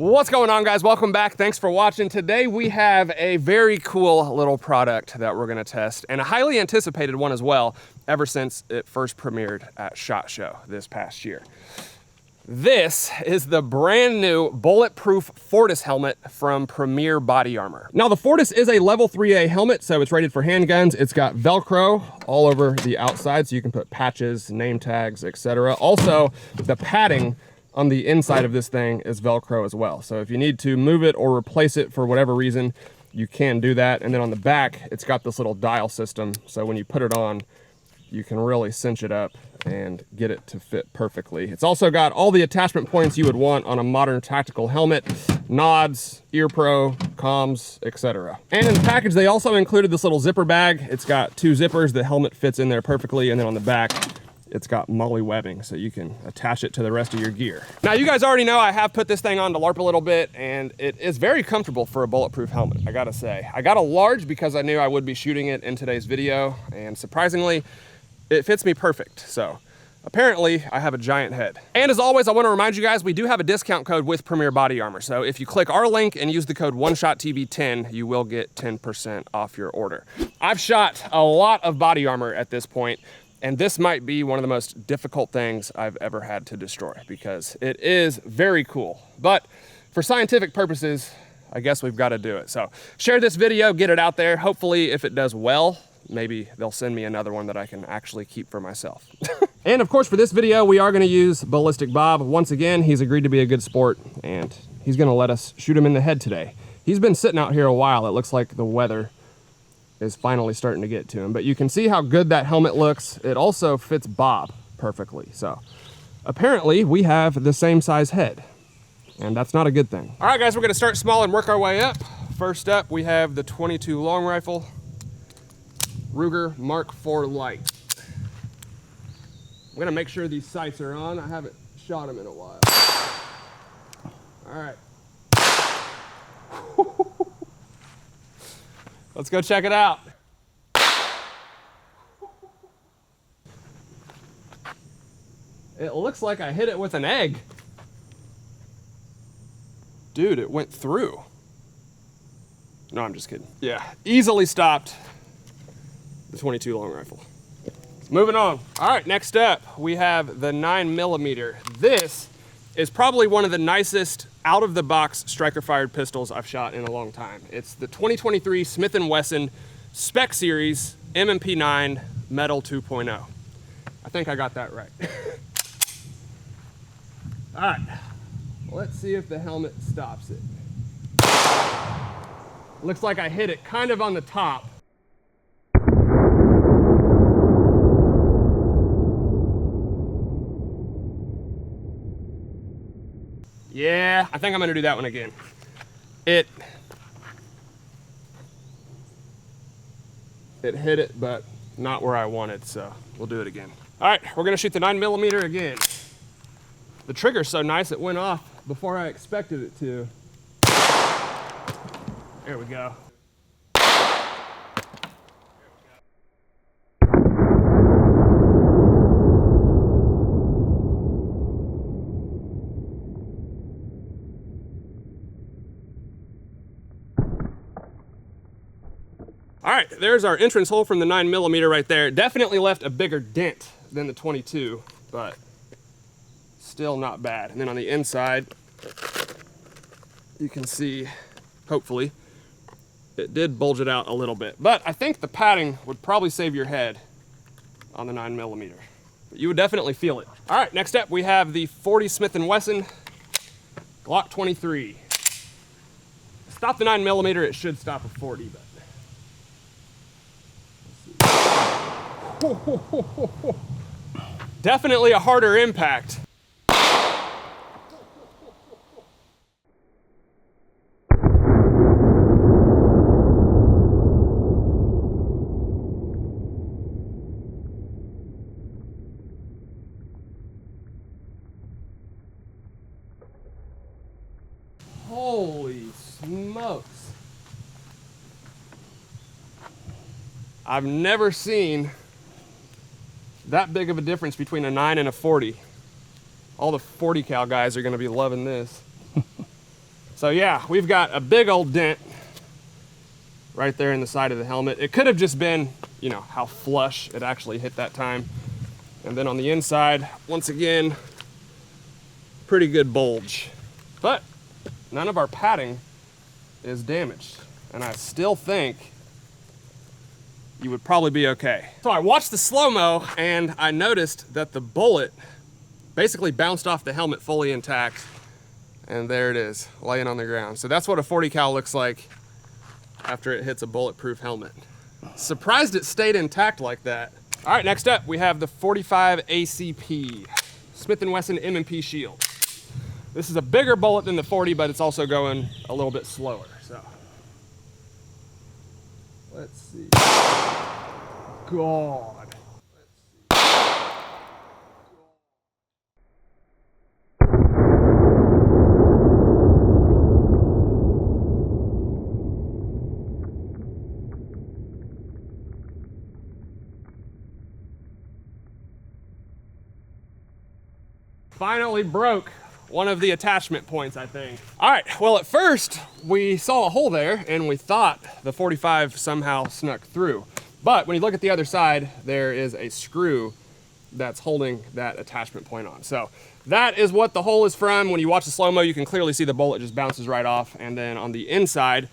What's going on, guys? Welcome back. Thanks for watching. Today we have a very cool little product that we're going to test, and a highly anticipated one as well, ever since it first premiered at SHOT Show this past year. This is the brand new Bulletproof FORTIS Helmet from Premier Body Armor. Now, the FORTIS is a level 3A helmet, so it's rated for handguns. It's got Velcro all over the outside, so you can put patches, name tags, etc. Also, the padding on the inside of this thing is Velcro as well. So if you need to move it or replace it for whatever reason, you can do that. And then on the back, it's got this little dial system. So when you put it on, you can really cinch it up and get it to fit perfectly. It's also got all the attachment points you would want on a modern tactical helmet: nods, ear pro, comms, etc. And in the package, they also included this little zipper bag. It's got 2 zippers. The helmet fits in there perfectly. And then on the back, it's got MOLLE webbing, so you can attach it to the rest of your gear. Now, you guys already know I have put this thing on to LARP a little bit, and it is very comfortable for a bulletproof helmet, I gotta say. I got a large because I knew I would be shooting it in today's video, and surprisingly, it fits me perfect. So apparently I have a giant head. And as always, I want to remind you guys, we do have a discount code with Premier Body Armor. So if you click our link and use the code OneShotTV10, you will get 10% off your order. I've shot a lot of body armor at this point, and this might be one of the most difficult things I've ever had to destroy because it is very cool. But for scientific purposes, I guess we've got to do it. So share this video, get it out there. Hopefully, if it does well, maybe they'll send me another one that I can actually keep for myself. And of course, for this video, we are going to use Ballistic Bob. Once again, he's agreed to be a good sport, and he's going to let us shoot him in the head today. He's been sitting out here a while. It looks like the weather is finally starting to get to him, but you can see how good that helmet looks. It also fits Bob perfectly. So apparently we have the same size head, and that's not a good thing. All right, guys, we're gonna start small and work our way up. First up, we have the 22 long rifle, Ruger Mark IV Light. I'm gonna make sure these sights are on. I haven't shot them in a while. All right. Let's go check it out. It looks like I hit it with an egg. Dude, it went through. No, I'm just kidding. Yeah, easily stopped the 22 long rifle. Moving on. All right, next up, we have the 9mm. This is probably one of the nicest out-of-the-box striker-fired pistols I've shot in a long time. It's the 2023 Smith & Wesson Spec Series M&P 9 Metal 2.0. I think I got that right. All right, let's see if the helmet stops it. Looks like I hit it kind of on the top. Yeah, I think I'm gonna do that one again. It hit it, but not where I wanted, so we'll do it again. All right, we're gonna shoot the 9mm again. The trigger's so nice, it went off before I expected it to. There we go. All right, there's our entrance hole from the 9mm right there. Definitely left a bigger dent than the 22, but still not bad. And then on the inside, you can see, hopefully, it did bulge it out a little bit. But I think the padding would probably save your head on the 9mm. But you would definitely feel it. All right, next up, we have the 40 Smith & Wesson Glock 23. Stop the 9mm, it should stop a 40, but definitely a harder impact. Holy smokes. I've never seen that big of a difference between a 9 and a 40. All the 40 cal guys are gonna be loving this. So yeah, we've got a big old dent right there in the side of the helmet. It could have just been, you know, how flush it actually hit that time. And then on the inside, once again, pretty good bulge. But none of our padding is damaged. And I still think you would probably be okay. So I watched the slow-mo and I noticed that the bullet basically bounced off the helmet fully intact. And there it is, laying on the ground. So that's what a 40 cal looks like after it hits a bulletproof helmet. Surprised it stayed intact like that. All right, next up, we have the 45 ACP, Smith & Wesson M&P Shield. This is a bigger bullet than the 40, but it's also going a little bit slower, so. Let's see. God. Finally broke one of the attachment points, I think. All right, well, at first we saw a hole there and we thought the 45 somehow snuck through. But when you look at the other side, there is a screw that's holding that attachment point on. So that is what the hole is from. When you watch the slow-mo, you can clearly see the bullet just bounces right off. And then on the inside,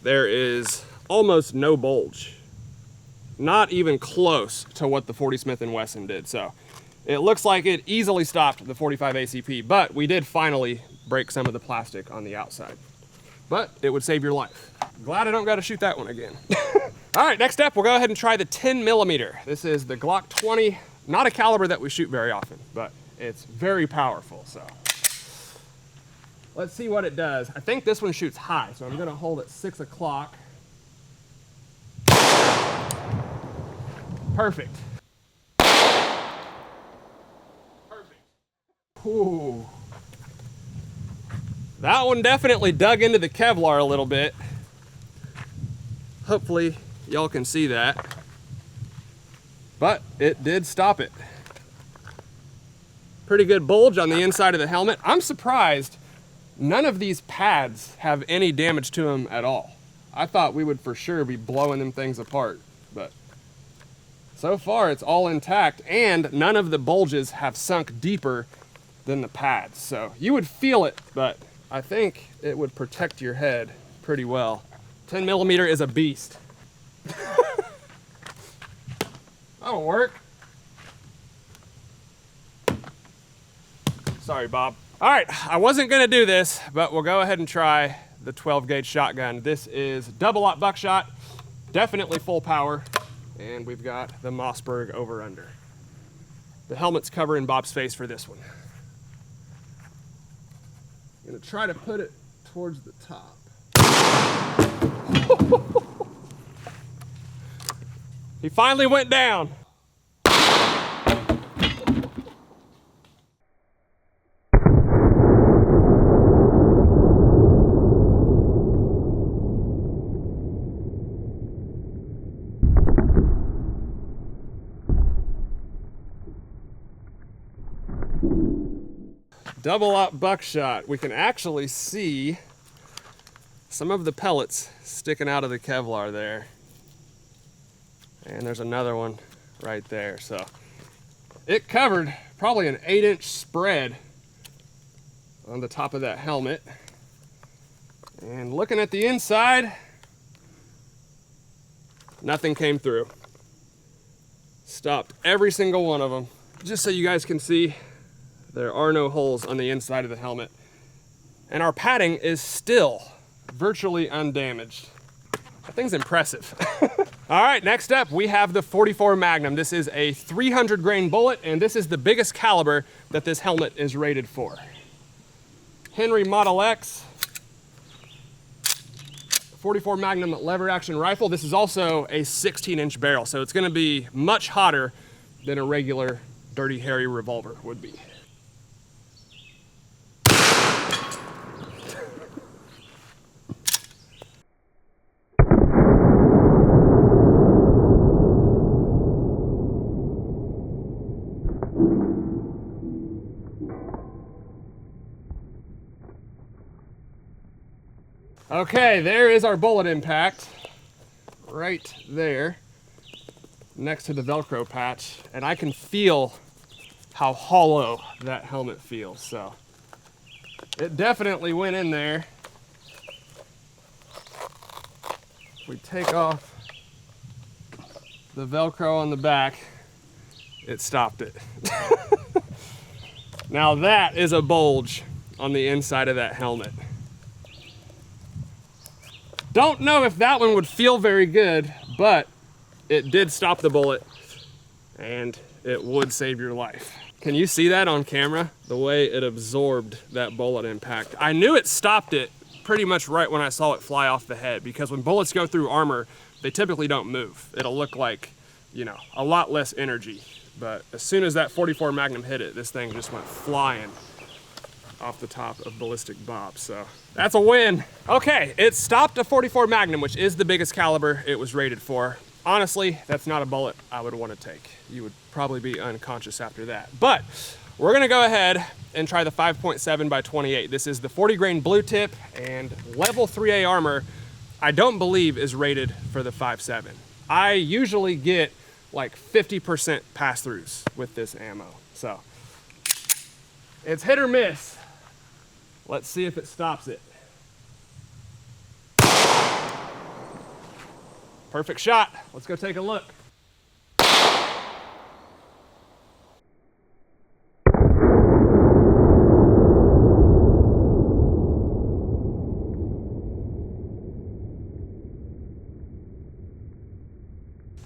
there is almost no bulge. Not even close to what the 40 Smith & Wesson did. So it looks like it easily stopped the 45 ACP, but we did finally break some of the plastic on the outside. But it would save your life. Glad I don't got to shoot that one again. All right, next up, we'll go ahead and try the 10 millimeter. This is the Glock 20, not a caliber that we shoot very often, but it's very powerful, so. Let's see what it does. I think this one shoots high, so I'm gonna hold at 6 o'clock. Perfect. Ooh. That one definitely dug into the Kevlar a little bit. Hopefully y'all can see that. But it did stop it. Pretty good bulge on the inside of the helmet. I'm surprised none of these pads have any damage to them at all. I thought we would for sure be blowing them things apart, but so far it's all intact and none of the bulges have sunk deeper than the pads. So you would feel it, but I think it would protect your head pretty well. 10 millimeter is a beast. That'll work. Sorry, Bob. All right, I wasn't gonna do this, but we'll go ahead and try the 12 gauge shotgun. This is double aught buckshot, definitely full power, and we've got the Mossberg over under. The helmet's covering Bob's face for this one. I'm gonna try to put it towards the top. He finally went down. Double aught buckshot. We can actually see some of the pellets sticking out of the Kevlar there. And there's another one right there. So it covered probably an 8-inch spread on the top of that helmet. And looking at the inside, nothing came through. Stopped every single one of them. Just so you guys can see, there are no holes on the inside of the helmet. And our padding is still virtually undamaged. That thing's impressive. All right, next up, we have the 44 Magnum. This is a 300 grain bullet, and this is the biggest caliber that this helmet is rated for. Henry Model X, 44 Magnum lever action rifle. This is also a 16-inch barrel, so it's gonna be much hotter than a regular Dirty Harry revolver would be. Okay, there is our bullet impact right there next to the Velcro patch, and I can feel how hollow that helmet feels. So it definitely went in there. If we take off the Velcro on the back, it stopped it. Now that is a bulge on the inside of that helmet. Don't know if that one would feel very good, but it did stop the bullet and it would save your life. Can you see that on camera? The way it absorbed that bullet impact. I knew it stopped it pretty much right when I saw it fly off the head, because when bullets go through armor, they typically don't move. It'll look like, you know, a lot less energy. But as soon as that 44 Magnum hit it, this thing just went flying off the top of Ballistic Bob. So that's a win. Okay, it stopped a 44 Magnum, which is the biggest caliber it was rated for. Honestly, that's not a bullet I would want to take. You would probably be unconscious after that. But we're gonna go ahead and try the 5.7 by 28. This is the 40 grain blue tip, and level 3A armor, I don't believe is rated for the 5.7. I usually get like 50% pass-throughs with this ammo. So it's hit or miss. Let's see if it stops it. Perfect shot. Let's go take a look.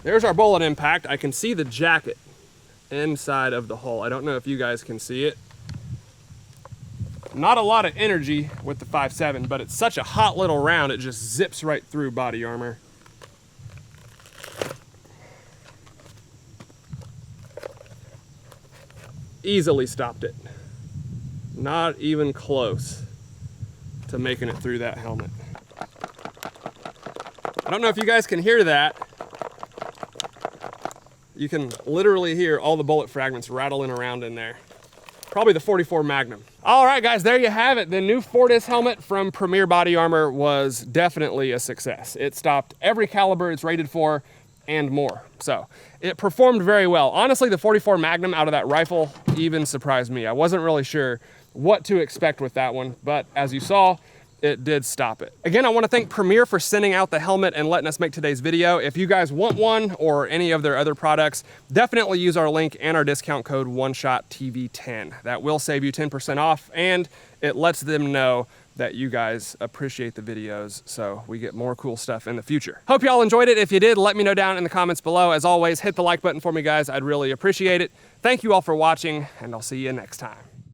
There's our bullet impact. I can see the jacket inside of the hull. I don't know if you guys can see it. Not a lot of energy with the 5.7, but it's such a hot little round, it just zips right through body armor. Easily stopped it. Not even close to making it through that helmet. I don't know if you guys can hear that. You can literally hear all the bullet fragments rattling around in there. Probably the 44 Magnum. All right, guys, there you have it. The new FORTIS helmet from Premier Body Armor was definitely a success. It stopped every caliber it's rated for and more. So it performed very well. Honestly, the 44 Magnum out of that rifle even surprised me. I wasn't really sure what to expect with that one, but as you saw, it did stop it. Again, I want to thank Premier for sending out the helmet and letting us make today's video. If you guys want one or any of their other products, definitely use our link and our discount code OneShotTV10. That will save you 10% off, and it lets them know that you guys appreciate the videos, so we get more cool stuff in the future. Hope y'all enjoyed it. If you did, let me know down in the comments below. As always, hit the like button for me, guys. I'd really appreciate it. Thank you all for watching, and I'll see you next time.